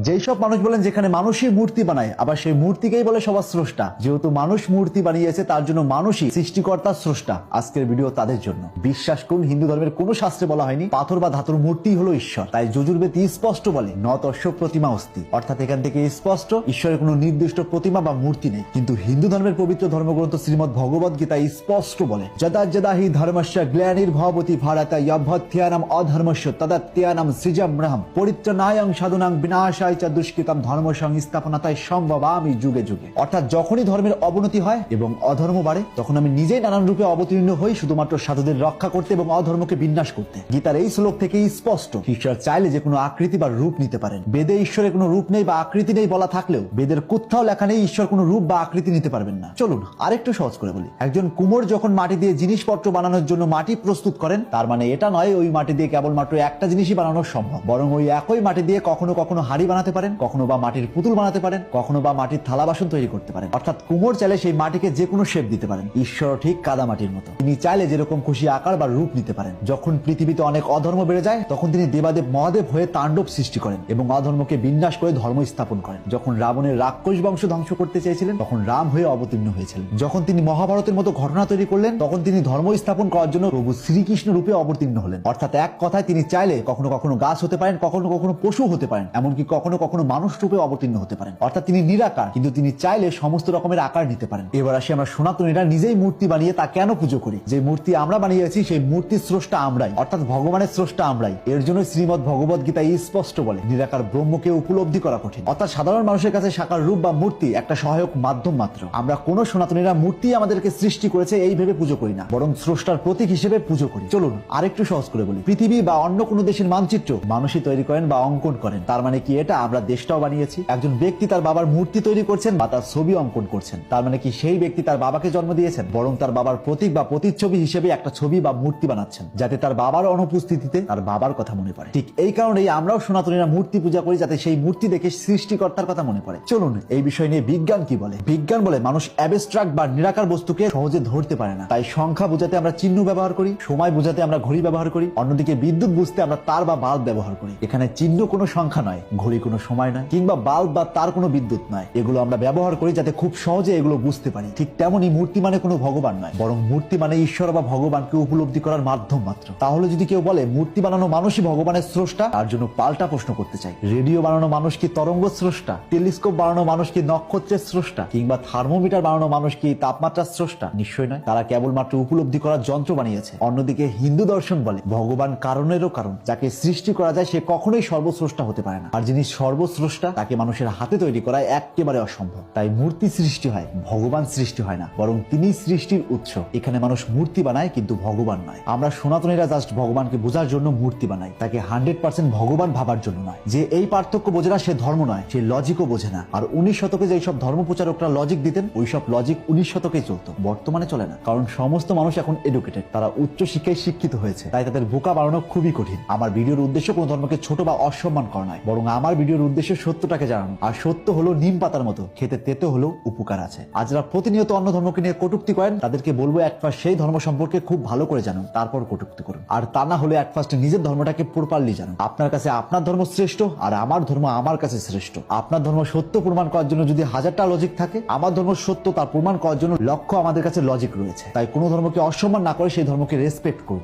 যেই সব মানুষ বলেন যেখানে মানুষই মূর্তি বানায়, আবার সেই মূর্তিকেই বলে সবার স্রষ্টা। যেহেতু মানুষ মূর্তি বানিয়েছে তার জন্য মানুষই সৃষ্টিকর্তা স্রষ্টা। আজকের ভিডিও তাদের জন্য। বিশ্বাস করুন, হিন্দু ধর্মের কোনো শাস্ত্রে বলা হয়নি পাথর বা ধাতুর মূর্তি হলো ঈশ্বর। তাই যজুর্বেদী স্পষ্ট বলে ন তস্য প্রতিমা অস্তি, অর্থাৎ এখান থেকে স্পষ্ট ঈশ্বরের কোনো নির্দিষ্ট প্রতিমা বা মূর্তি নেই। কিন্তু হিন্দু ধর্মের পবিত্র ধর্মগ্রন্থ শ্রীমদ ভগবদ গীতা স্পষ্ট বলে যদা যদা হি ধর্মস্য গ্লানির্ভবতি ভারত ইয়ভ্যত্যানাম অধর্মস্য তদাত্যানাম সৃজম্রহম পরিত্রাণায়ং সাধুনাং বিনাশায় চ দুষ্কৃতম ধর্ম সংস্থাপনাতায় সম্ভবামি যুগে যুগে। অর্থাৎ যখনই ধর্মের অবনতি হয় এবং অধর্ম বাড়ে, তখন আমি নিজেই নানান রূপে অবতীর্ণ হই শুধুমাত্র সাধুদের রক্ষা করতে এবং অধর্মকে বিনাশ করতে। গীতার এই শ্লোক থেকে স্পষ্ট, ঈশ্বর চাইলে যে কোনো আকৃতি বা রূপ নিতে পারেন। বেদে ঈশ্বরের কোনো রূপ নেই বা আকৃতি নেই বলা থাকলেও বেদের কোথাও লেখা নেই ঈশ্বর কোনো রূপ বা আকৃতি নিতে পারবেন না। চলুন আরেকটু সহজ করে বলি। একজন কুমোর যখন মাটি দিয়ে জিনিসপত্র বানানোর জন্য মাটি প্রস্তুত করেন, তার মানে এটা নয় ওই মাটি দিয়ে কেবলমাত্র একটা জিনিসই বানানো সম্ভব, বরং ওই একই মাটি দিয়ে কখনো কখনো হাড়ি বানাতে পারেন, কখনো বা মাটির পুতুল বানাতে পারেন, কখনো বা মাটির থালা বাসন তৈরি করতে পারেন। অর্থাৎ কুমোর চাইলে সেই মাটিকে যে কোনো শেপ দিতে পারেন। ঈশ্বর ঠিক কাদা মাটির মতো, তিনি চাইলে যেরকম খুশি আকার বা রূপ নিতে পারেন। যখন পৃথিবীতে অনেক অধর্ম বেড়ে যায়, তখন তিনি দেবাদেব মহাদেব হয়ে তাণ্ডব সৃষ্টি করেন এবং অধর্মকে বিনাশ করে ধর্ম স্থাপন করেন। যখন রাবণের রাক্ষস বংশ ধ্বংস করতে চেয়েছিলেন, তখন রাম হয়ে অবতীর্ণ হয়েছিলেন। যখন তিনি মহাভারতের মতো ঘটনা তৈরি করলেন, তখন তিনি ধর্ম স্থাপন করার জন্য প্রভু শ্রীকৃষ্ণ রূপে অবতীর্ণ হলেন। অর্থাৎ এক কথায় তিনি চাইলে কখনো কখনো গাছ হতে পারেন, কখনো কখনো পশু হতে পারেন, এমনকি কখনো কখনো মানুষ রূপে অবতীর্ণ হতে পারেন। অর্থাৎ তিনি নিরাকার, কিন্তু তিনি চাইলে সমস্ত রকমের আকার নিতে পারেন। এবার আসি আমরা সনাতনীরা নিজেই মূর্তি বানিয়ে তা কেন পুজো করি। যে মূর্তি আমরা বানিয়েছি সেই মূর্তির স্রষ্টা আমরাই, অর্থাৎ ভগবানের স্রষ্টা আমরাই। এর জন্য শ্রীমদ ভগবদ গীতা স্পষ্ট বলে নিরাকার ব্রহ্মকে উপলব্ধি করা কঠিন। অর্থাৎ সাধারণ মানুষের কাছে সাকার রূপ বা মূর্তি একটা সহায়ক মাধ্যম মাত্র। আমরা কোন সনাতনীরা মূর্তি আমাদেরকে সৃষ্টি করেছে এই ভেবে পুজো করি না, বরং স্রষ্টার প্রতীক হিসেবে পুজো করি। চলুন আরেকটু সহজ করে বলি। পৃথিবী বা অন্য কোনো দেশের মানচিত্র মানুষই তৈরি করেন বা অঙ্কন করেন। তার মানে কি এটা আমরা দেশটাও বানিয়েছি? একজন ব্যক্তি তার বাবার মূর্তি তৈরি করছেন বা তার ছবি অঙ্কন করছেন, তার মানে কি সেই ব্যক্তি তার বাবাকে জন্ম দিয়েছেন? বরং তার বাবার প্রতীক বা প্রতিচ্ছবি হিসেবে একটা ছবি বা মূর্তি বানাচ্ছেন, যাতে তার বাবার অনুপস্থিতিতে তার বাবার কথা মনে পড়ে। ঠিক এই কারণেই আমরাও সনাতনীরা মূর্তি পূজা করি, যাতে সেই মূর্তি দেখে সৃষ্টিকর্তার কথা মনে পড়ে। চলুন এই বিষয় নিয়ে বিজ্ঞান কি বলে। বিজ্ঞান বলে মানুষ অ্যাবস্ট্রাক্ট বা নিরাকার বস্তুকে সহজে ধরতে পারে না, তাই সংখ্যা বোঝাতে আমরা চিহ্ন ব্যবহার করি, সময় বোঝাতে আমরা ঘড়ি ব্যবহার করি, অন্যদিকে বিদ্যুৎ বুঝতে আমরা তার বা বাল্ব ব্যবহার করি। এখানে চিহ্ন কোনো সংখ্যা নয়, ঘড়ি কোনো সময় নয়, কিংবা বাল্ব বা তার কোনো বিদ্যুৎ নয়। এগুলো আমরা ব্যবহার করি যাতে খুব সহজে এগুলো বুঝতে পারি। ঠিক তেমনই মূর্তি মানে কোনো ভগবান নয়, বরং মূর্তি মানে ঈশ্বর বা ভগবানকে উপলব্ধি করার মাধ্যম মাত্র। তাহলে যদি কেউ বলে মূর্তি বানানো মানুষই ভগবানের স্রষ্টা, তার জন্য পাল্টা প্রশ্ন করতে চাই। রেডিও বানানো মানুষ কি তরঙ্গ স্রষ্টা? টেলিস্কোপ বানানো মানুষ কি নক্ষত্রের স্রষ্টা? কিংবা থার্মোমিটার বানানো মানুষ কি তাপমাত্রার স্রষ্টা? নিশ্চয় নয়, তারা কেবলমাত্র উপলব্ধি করার যন্ত্র বানিয়েছে। অন্যদিকে হিন্দু দর্শন বলে ভগবান কারণেরও কারণ। যাকে সৃষ্টি করা যায় সে কখনোই সর্বস্রষ্টা হতে পারে না, আর যিনি সর্বস্রষ্টা তাকে মানুষের হাতে তৈরি করা একেবারে অসম্ভব। তাই মূর্তি সৃষ্টি হয়, ভগবান সৃষ্টি হয় না, বরং তিনি সৃষ্টির উৎস। এখানে মানুষ মূর্তি বানায় কিন্তু ভগবান নয়। আমরা সনাতনীরা জাস্ট ভগবানকে বোঝার জন্য মূর্তি বানাই, তাকে 100% ভগবান ভাবার জন্য নয়। যে এই পার্থক্য বোঝে না সে ধর্ম নয়, সে লজিকও বোঝে না। আর 19 শতকে যেসব ধর্ম প্রচারকরা লজিক দিতেন, ওইসব লজিক 19 শতকেই চলতো, বর্তমানে চলে না। কারণ সমস্ত মানুষ এখন এডুকেটেড, তারা উচ্চ শিক্ষায় শিক্ষিত হয়েছে, তাই তাদের বোকা বানানো খুবই কঠিন। আমার ভিডিওর উদ্দেশ্য কোনো ধর্মকে ছোট বা অসম্মান করা নয়, বরং আমার ভিডিওর উদ্দেশ্য সত্যটাকে জানানো। আর সত্য হলো নিম পাতার মতো, খেতে তেতো হলেও উপকার আছে। আর যারা প্রতিনিয়ত অন্য ধর্মকে নিয়ে কটূক্তি করেন, তাদেরকে বলবো এক ফার্স্ট সেই ধর্ম সম্পর্কে খুব ভালো করে জানুন, তারপর কটূক্তি করুন। আর তা না হলে এক ফার্স্ট নিজের ধর্মটাকে প্রপারলি জানুন। আপনার কাছে আপনার ধর্ম শ্রেষ্ঠ, আর আমার ধর্ম আমার কাছে শ্রেষ্ঠ। আপনার ধর্ম সত্য প্রমাণ করার জন্য যদি 1000টা লজিক থাকে, আমার ধর্ম সত্য তা প্রমাণ করার জন্য লক্ষ্য আমাদের কাছে লজিক রয়েছে। তাই কোনো ধর্মকে অসম্মান না করে সেই ধর্মকে রেসপেক্ট করুন।